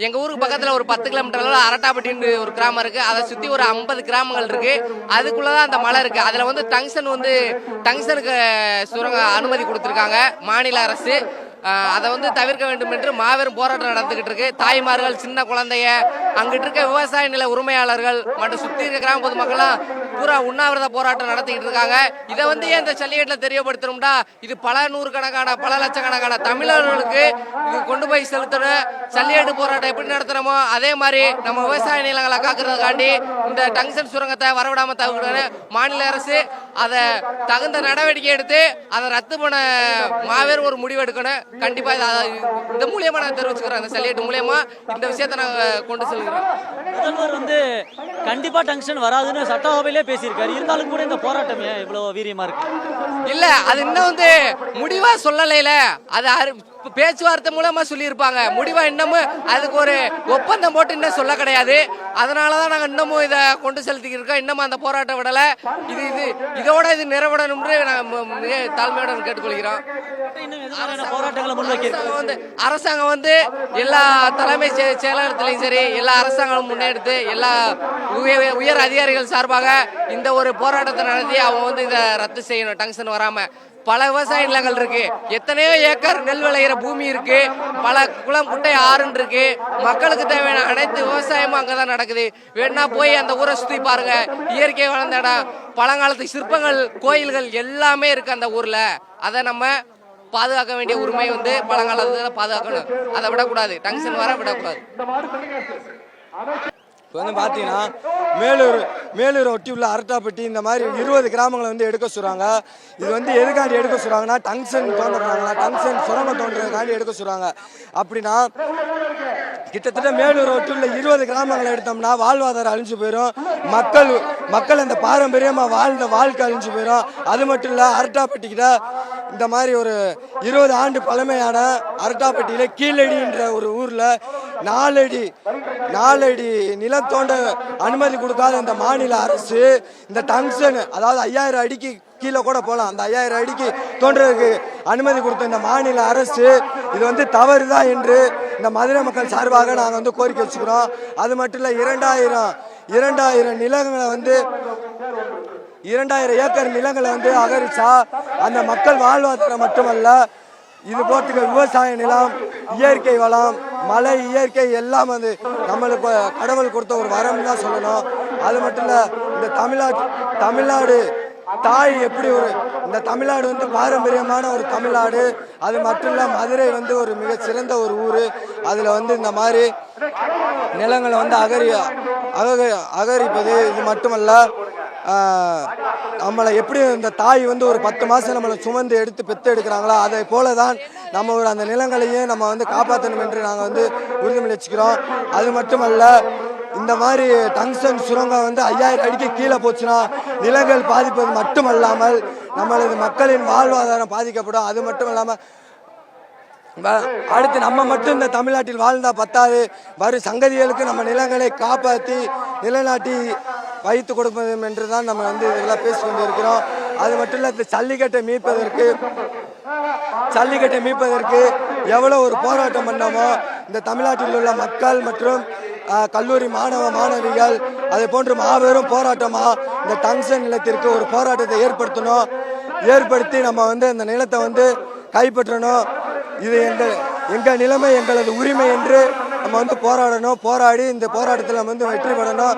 எங்கள் ஊருக்கு பக்கத்தில் ஒரு 10 கிலோமீட்டர் அளவில் அரட்டாப்பட்டின்னு ஒரு கிராமம் இருக்குது. அதை சுற்றி ஒரு 50 கிராமங்கள் இருக்குது. அதுக்குள்ளே தான் அந்த மலை இருக்குது. அதில் வந்து டங்ஸ்டனுக்கு சுரங்க அனுமதி கொடுத்துருக்காங்க மாநில அரசு. அதை வந்து தவிர்க்க வேண்டும் என்று மாபெரும் போராட்டம் நடந்துகிட்டு இருக்கு. தாய்மார்கள், சின்ன குழந்தைய, அங்கிட்டு இருக்க விவசாய நில உரிமையாளர்கள் மற்றும் சுற்றி இருக்க கிராம பொதுமக்கள்லாம் பூரா உண்ணாவிரத போராட்டம் நடத்திக்கிட்டு இருக்காங்க. இதை வந்து ஏன் இந்த ஜல்லிக்கட்டில் தெரியப்படுத்தணும்னா, இது பல நூறுக்கணக்கான பல லட்சக்கணக்கான தமிழர்களுக்கு இது கொண்டு போய் செலுத்தணும். ஜல்லிக்கட்டு போராட்டம் எப்படி நடத்துறோமோ அதே மாதிரி நம்ம விவசாய நிலங்களை காக்கிறதுக்காண்டி இந்த டங்ஸ்டன் சுரங்கத்தை வரவிடாம தவிர்க்கணும். மாநில அரசு அதை தகுந்த நடவடிக்கை எடுத்து அதை ரத்து பண்ண மாபெரும் ஒரு முடிவு எடுக்கணும். கண்டிப்பா இந்த மூலியமா நான் தெரிவிச்சுக்கிறேன். அந்த ஜல்லிக்கட்டு மூலியமா இந்த விஷயத்தை நான் கொண்டு செல்கிறேன். முதல்வர் வந்து கண்டிப்பா டங்ஸ்டன் வராதுன்னு சட்டசபையிலே பேசியிருக்காரு. இருந்தாலும் கூட இந்த போராட்டம் ஏன் இவ்வளவு வீரியமா இருக்கு? இல்ல, அது இன்னும் வந்து முடிவா சொல்லலைல. அது பேச்சுவார்த்தை மூலமா சொல்லியிருப்பாங்க. முடிவா இன்னமும் அதுக்கு ஒரு ஒப்பந்தம் போட்டு இன்னும் சொல்ல கிடையாது. அதனாலதான் நாங்க இன்னமும் இதை கொண்டு செலுத்திக்கிட்டு இருக்கோம். இன்னமும் அந்த போராட்டம் விடல. இதோட இது நிறைவேறணும்னு மிக தாழ்மையுடன் கேட்டுக்கொள்கிறோம். அரசாங்கம் வந்து எல்லா தலைமை செயலகத்திலையும் சரி, எல்லா அரசாங்கமும் முன்னெடுத்து எல்லா உயர் அதிகாரிகள் சார்பாக இந்த ஒரு போராட்டத்தை நடத்தி அவங்க வந்து இதை ரத்து செய்யணும். டங்ஸ்டன் வராம பல விவசாய நிலங்கள் இருக்கு, எத்தனையோ ஏக்கர் நெல் விளையிற பூமி இருக்கு, பல குளம் குட்டை ஆறுன்னு இருக்கு. மக்களுக்கு தேவையான அனைத்து விவசாயமும் அங்கதான் நடக்குது. வேணா போய் அந்த ஊரை சுத்தி பாருங்க. இயற்கை வளர்ந்த இடம், பழங்காலத்து சிற்பங்கள், கோயில்கள் எல்லாமே இருக்கு அந்த ஊர்ல. அதை நம்ம பாதுகாக்க வேண்டிய உரிமை வந்து பழங்காலத்துல பாதுகாக்கணும். அதை விடக்கூடாது, டங்ஸ்டன் வர விடக்கூடாது. இப்போ வந்து பார்த்தீங்கன்னா மேலூர் ஒட்டி உள்ள அரட்டாப்பட்டி இந்த மாதிரி 20 கிராமங்களை வந்து எடுக்க சொல்கிறாங்க. இது வந்து எதுக்காண்டி எடுக்க சொல்கிறாங்கன்னா, டங்ஸ்டன் தோன்றுறாங்களா, டங்ஸ்டன் சுரங்கம் தோன்றதுக்காண்டி எடுக்க சொல்கிறாங்க. அப்படின்னா கிட்டத்தட்ட மேலூர் ஒட்டி உள்ள 20 கிராமங்களை எடுத்தோம்னா வாழ்வாதாரம் அழிஞ்சு போயிடும். மக்கள் அந்த பாரம்பரியமாக வாழ்ந்த வாழ்க்கை அழிஞ்சு போயிடும். அது மட்டும் இல்லை, அரட்டாப்பட்டிக்கிட்ட இந்த மாதிரி ஒரு 20 ஆண்டு பழமையான அரட்டாப்பட்டியில் கீழடின்ற ஒரு ஊரில் 4 அடி நிலம் தோண்ட அனுமதி கொடுக்காத இந்த மாநில அரசு இந்த டங்ஸ்டன், அதாவது 5000 அடிக்கு கீழே கூட போகலாம், அந்த 5000 அடிக்கு தோன்றதுக்கு அனுமதி கொடுத்த இந்த மாநில அரசு இது வந்து தவறுதான் என்று இந்த மதுரை மக்கள் சார்பாக நாங்கள் வந்து கோரிக்கை வச்சுக்கிறோம். அது மட்டும் இல்லை, 2000 நிலங்களை வந்து 2000 ஏக்கர் நிலங்களை வந்து அகரிச்சா அந்த மக்கள் வாழ்வாதாரம் மட்டுமல்ல, இது போட்டுக்க விவசாய நிலம், இயற்கை வளம், மழை, இயற்கை எல்லாம் வந்து நம்மளுக்கு கடவுள் கொடுத்த ஒரு வரம் தான் சொல்லணும். அது மட்டும் இல்லை, இந்த தமிழ்நாடு தாய் எப்படி இந்த தமிழ்நாடு வந்து பாரம்பரியமான ஒரு தமிழ்நாடு. அது மட்டும் இல்லை, மதுரை வந்து ஒரு மிகச்சிறந்த ஒரு ஊர். அதில் வந்து இந்த மாதிரி நிலங்களை வந்து அகரிப்பது இது மட்டுமல்ல, நம்மளை எப்படி இந்த தாய் வந்து ஒரு 10 மாதம் நம்மளை சுமந்து எடுத்து பெற்று எடுக்கிறாங்களோ அதை போல தான் நம்ம அந்த நிலங்களையும் நம்ம வந்து காப்பாற்றணும் என்று நாங்கள் வந்து உறுதிமொழி வச்சுக்கிறோம். அது மட்டுமல்ல, இந்த மாதிரி டங்ஸ்டன் சுரங்கம் வந்து 5000 அடிக்கு கீழே போச்சுன்னா நிலங்கள் பாதிப்பது மட்டுமல்லாமல் நம்மளது மக்களின் வாழ்வாதாரம் பாதிக்கப்படும். அது மட்டும் இல்லாமல் அடுத்து நம்ம மட்டும் இந்த தமிழ்நாட்டில் வாழ்ந்தா பத்தாது, வரும் சங்கதிகளுக்கு நம்ம நிலங்களை காப்பாற்றி நிலநாட்டி வைத்து கொடுப்பது என்று தான் நம்ம வந்து இதெல்லாம் பேசிக்கொண்டு இருக்கிறோம். அது மட்டும் இல்லை, இந்த ஜல்லிக்கட்டை மீட்பதற்கு எவ்வளோ ஒரு போராட்டம் பண்ணோமோ இந்த தமிழ்நாட்டில் உள்ள மக்கள் மற்றும் கல்லூரி மாணவிகள் அதை போன்று மாபெரும் போராட்டமாக இந்த டங்ஸ்டன் நிலத்திற்கு ஒரு போராட்டத்தை ஏற்படுத்தி நம்ம வந்து அந்த நிலத்தை வந்து கைப்பற்றணும். இது எங்கள் நிலைமை, எங்களது உரிமை என்று நம்ம வந்து போராடி இந்த போராட்டத்தில் நம்ம வந்து வெற்றி பெறணும்.